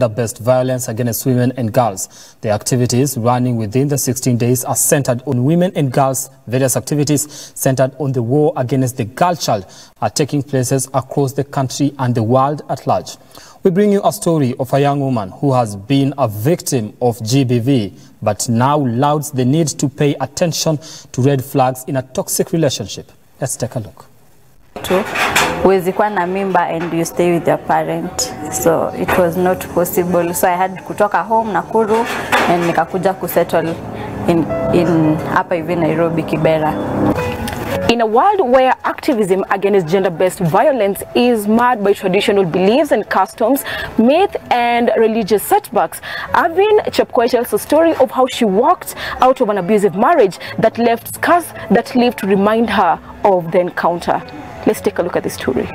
Gender-based violence against women and girls. The activities running within the 16 days are centered on women and girls. Various activities centered on the war against the girl child are taking places across the country and the world at large. We bring you a story of a young woman who has been a victim of GBV, but now louds the need to pay attention to red flags in a toxic relationship. Let's take a look. Huwezi kuwa na mimba and you stay with your parent, so it was not possible, so I had kutoka home Nakuru and nikakuja kusettle in hapa hivi Nairobi Kibera. In a world where activism against gender-based violence is marred by traditional beliefs and customs, myth and religious setbacks, Avin Chepkoech tells a story of how she walked out of an abusive marriage that left scars that live to remind her of the encounter. Let's take a look at this story.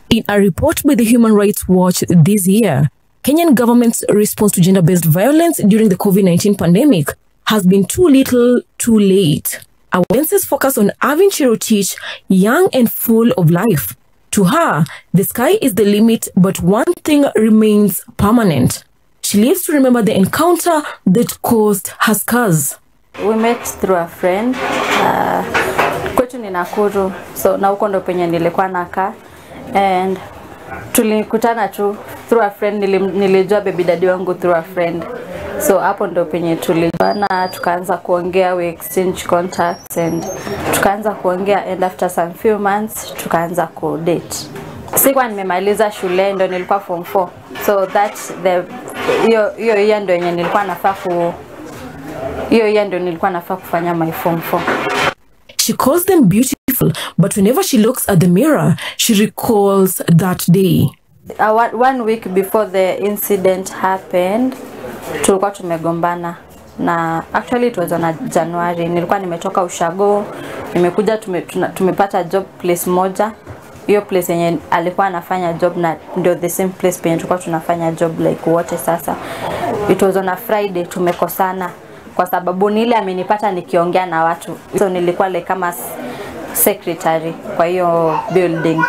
In a report by the Human Rights Watch this year, Kenyan government's response to gender-based violence during the COVID-19 pandemic has been too little, too late. Our lenses focus on Avin Cherotich, young and full of life. To her, the sky is the limit, but one thing remains permanent. She lives to remember the encounter that caused her scars. We met through a friend. Kwetu ni Nakuru, so na huko ndo penye nilikuwa nakaa, and tulikutana tu through a friend. Nilijua baby daddy wangu through a friend, so hapo ndo penye tulijuana, tukaanza kuongea, we exchange contacts and tukaanza kuongea, and after some few months tukaanza ku date. Sikuwa nimemaliza shule, ndo nilikuwa form 4, so that's the hiyo year ndo yenye nilikuwa nafaa kufanya my form 4. She calls them beautiful, but whenever she looks at the mirror, she recalls that day. 1 week before the incident happened, tulikuwa tumegombana, na actually it was on January. Nilikuwa nimetoka ushago, nimekuja tumepata job place moja. Hiyo place yenye alikuwa anafanya job na ndio the same place penye tulikuwa tunafanya job like wote sasa. It was on a Friday, tumekosana kwa sababu nile amenipata nikiongea na watu. So nilikuwa like kama secretary kwa hiyo building,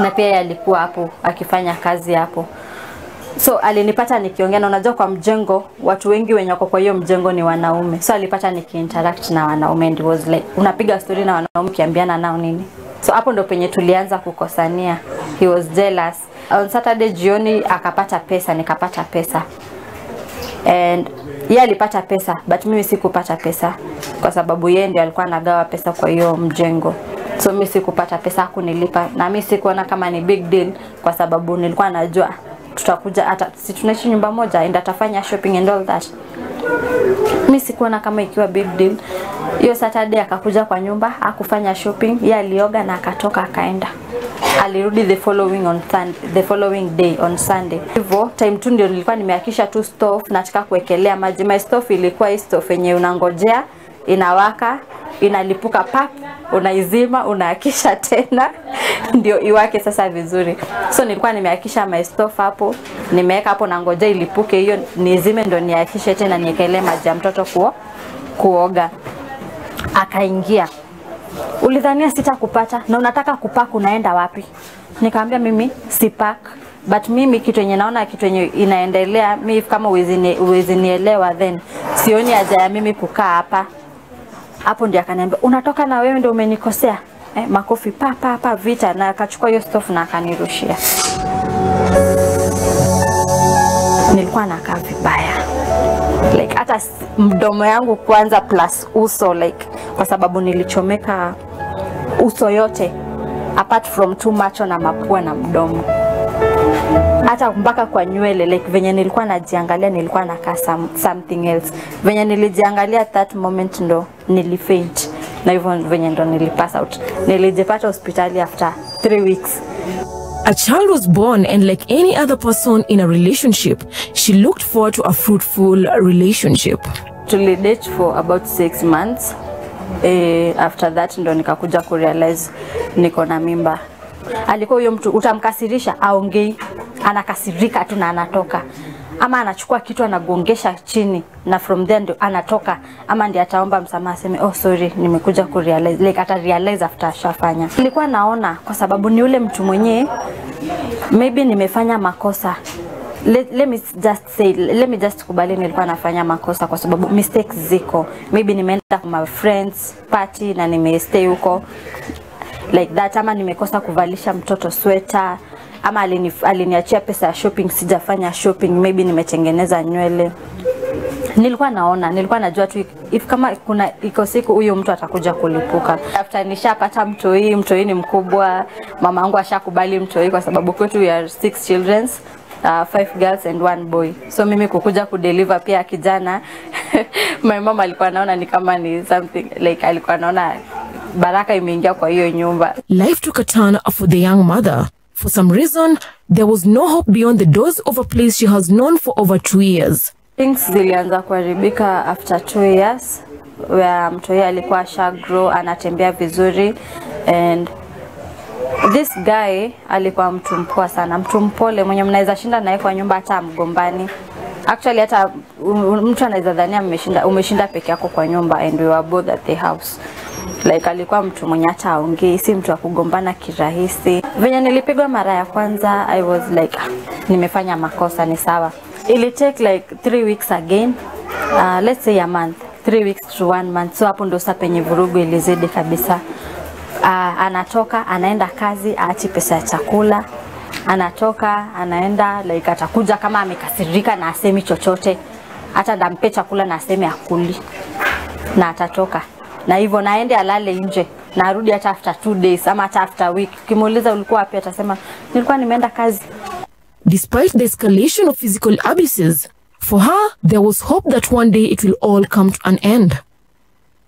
na pia alikuwa hapo akifanya kazi hapo. So alinipata nikiongea, na unajua kwa mjengo watu wengi wenye wako kwa hiyo mjengo ni wanaume, so alipata nikiinteract na wanaume, and it was like unapiga story na wanaume kiambiana nao nini. So hapo ndo penye tulianza kukosania. He was jealous. On Saturday jioni akapata pesa, nikapata pesa, and yeye alipata pesa but mimi sikupata pesa kwa sababu yeye ndiye alikuwa anagawa pesa kwa hiyo mjengo. So mimi sikupata pesa, hakunilipa, na mimi sikuona kama ni big deal kwa sababu nilikuwa najua tutakuja, hata si tunaishi nyumba moja, and atafanya shopping and all that. Mimi sikuona kama ikiwa big deal. Hiyo Saturday akakuja kwa nyumba, hakufanya shopping, yeye alioga na akatoka akaenda. Alirudi the following day on Sunday. Hivyo time tu ndio nilikuwa nimehakisha tu stove, nataka kuwekelea maji. My stove ilikuwa hii stove yenye unangojea inawaka, inalipuka pap, unaizima, unahakisha tena ndio iwake sasa vizuri. So nilikuwa nimehakisha my stove hapo, nimeweka hapo na ngojea ilipuke hiyo, nizime ndio nihakishe tena niekelee maji ya mtoto kuoga. Akaingia. Ulidhania sitakupata na unataka kupack, unaenda wapi? Nikamwambia mimi si pack, but mimi kitu yenye naona, kitu yenye inaendelea, mimi kama uwezi nielewa, then sioni haja ya mimi kukaa hapa. Hapo ndio akaniambia unatoka na wewe ndio umenikosea. Makofi pa vita, na akachukua hiyo stove na akanirushia. Nilikuwa nakaa vibaya, like hata mdomo yangu kwanza plus uso, like kwa sababu nilichomeka uso yote apart from too macho na mapua na mdomo, hata mpaka kwa nywele. Like venye nilikuwa najiangalia nilikuwa nakaa something else. Venye nilijiangalia that moment ndo nilifaint, na hivyo venye ndo nilipass out. Nilijipata hospitali after 3 weeks. A child was born, and like any other person in a relationship, she looked forward to a fruitful relationship. Tulidate for about 6 months. After that ndo nikakuja kurealize niko na mimba. Alikuwa huyo mtu utamkasirisha aongei, anakasirika tu na anatoka, ama anachukua kitu anagongesha chini, na from there ndio anatoka, ama ndiye ataomba msamaha aseme oh sorry nimekuja kurealize, like ata realize after ashafanya. Nilikuwa naona kwa sababu ni ule mtu mwenyewe maybe nimefanya makosa, let me just kubali nilikuwa nafanya makosa kwa sababu mistakes ziko. Maybe nimeenda kwa my friends party na nimestay huko like that, ama nimekosa kuvalisha mtoto sweater, ama aliniachia pesa ya shopping, sijafanya shopping, maybe nimetengeneza nywele. Nilikuwa najua tu if kama kuna iko siku huyo mtu atakuja kulipuka. After nishapata mtoi ni mkubwa, mama yangu ashakubali mtoi kwa sababu kwetu we are 6 children, 5 girls and 1 boy. So mimi kukuja kudeliver pia kijana my mama alikuwa anaona ni kama ni something like, alikuwa anaona baraka imeingia kwa hiyo nyumba. Life took a turn for the young mother. For some reason, there was no hope beyond the doors of a place she has known for over 2 years. Things zilianza kuharibika after 2 years, where mtoi alikuwa grow, anatembea vizuri, and this guy alikuwa mtu mpoa sana, mtu mpole mwenye mnaweza shinda naye kwa nyumba hata mgombani. Actually hata mtu anaweza dhania umeshinda peke yako kwa nyumba, and we were both at the house. Like alikuwa mtu mwenye hata aongei, si mtu wa kugombana kirahisi. Venye nilipigwa mara ya kwanza, I was like nimefanya makosa, ni sawa. It take like 3 weeks again, let's say a month, 3 weeks to 1 month. So hapo ndo sasa penye vurugu ilizidi kabisa. Anatoka, anaenda kazi, aachi pesa ya chakula. Anatoka, anaenda like atakuja kama amekasirika na asemi chochote. Hata ndampe chakula na asemi akuli. Na atatoka. Na hivyo naende alale nje. Na arudi hata after 2 days ama hata after a week. Kimuuliza ulikuwa wapi, atasema nilikuwa nimeenda kazi. Despite the escalation of physical abuses, for her, there was hope that one day it will all come to an end.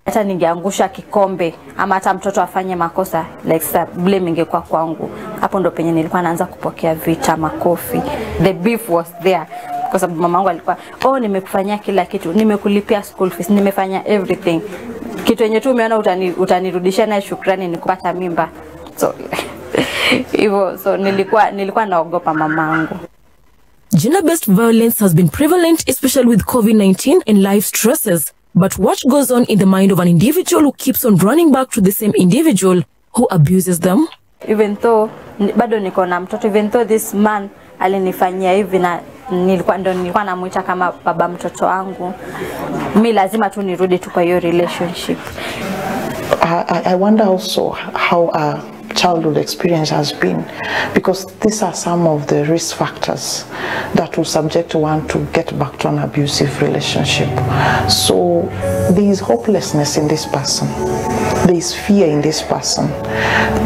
Hata ningeangusha kikombe ama hata mtoto afanye makosa, like blame ingekuwa kwangu. Hapo ndo penye nilikuwa naanza kupokea vita, makofi. The beef was there. Kwa sababu mamangu alikuwa, nimekufanyia kila kitu, nimekulipia school fees, nimefanya everything. Kitu yenye tu umeona utanirudishia na shukrani ni kupata mimba. So hivyo, so nilikuwa naogopa mamangu. Gender-based violence has been prevalent, especially with COVID-19 and life stresses. But what goes on in the mind of an individual who keeps on running back to the same individual who abuses them? Even though bado niko na mtoto, even though this man alinifanyia hivi na nilikuwa namuita kama baba mtoto wangu, mimi lazima tu nirudi tu kwa hiyo relationship. I wonder also how our childhood experience has been, because these are some of the risk factors that will subject one to get back to an abusive relationship. So there is hopelessness in this person, there is fear in this person.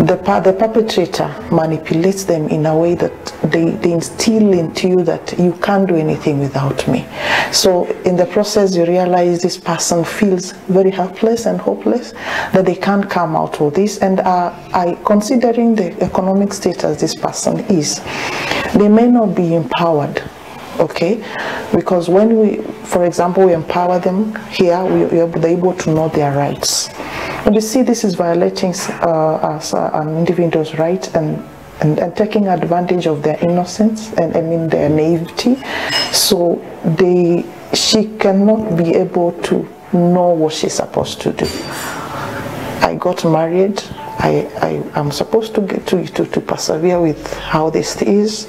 The perpetrator manipulates them in a way that they instill into you that you can't do anything without me. So in the process you realize this person feels very helpless and hopeless, that they can't come out of this. And considering the economic status this person is, they may not be empowered, okay? Because when we, for example, we empower them here, they're able to know their rights. And you see, this is violating an individual's right and taking advantage of their innocence and their naivety. So she cannot be able to know what she's supposed to do. I got married. I am supposed to get to persevere with how this is,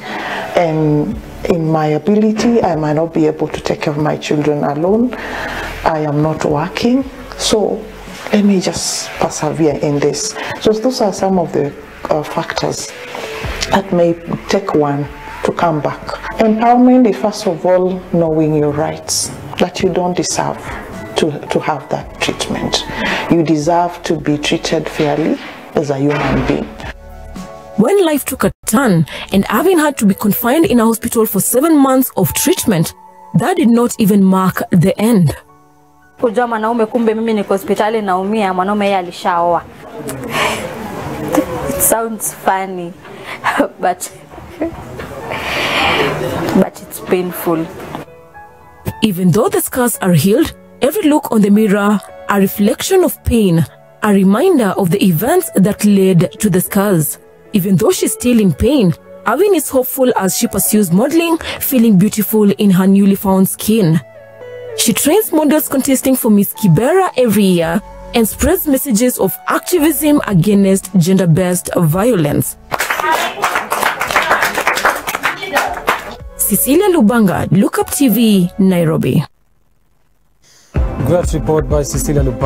and in my ability I might not be able to take care of my children alone. I am not working, so let me just persevere in this. So those are some of the factors that may take one to come back. Empowerment is first of all knowing your rights, that you don't deserve to have that treatment. You deserve to be treated fairly as a human being. When life took a turn and Avin had to be confined in a hospital for 7 months of treatment, that did not even mark the end. Kujua mwanaume kumbe mimi niko hospitali naumia, mwanaume yeye alishaoa. It sounds funny but it's painful. Even though the scars are healed, every look on the mirror a reflection of pain, a reminder of the events that led to the scars. Even though she's still in pain, Avin is hopeful as she pursues modeling, feeling beautiful in her newly found skin. She trains models contesting for Miss Kibera every year and spreads messages of activism against gender-based violence. Cecilia Lubanga, Lookup TV, Nairobi. Great report by Cecilia Lubanga.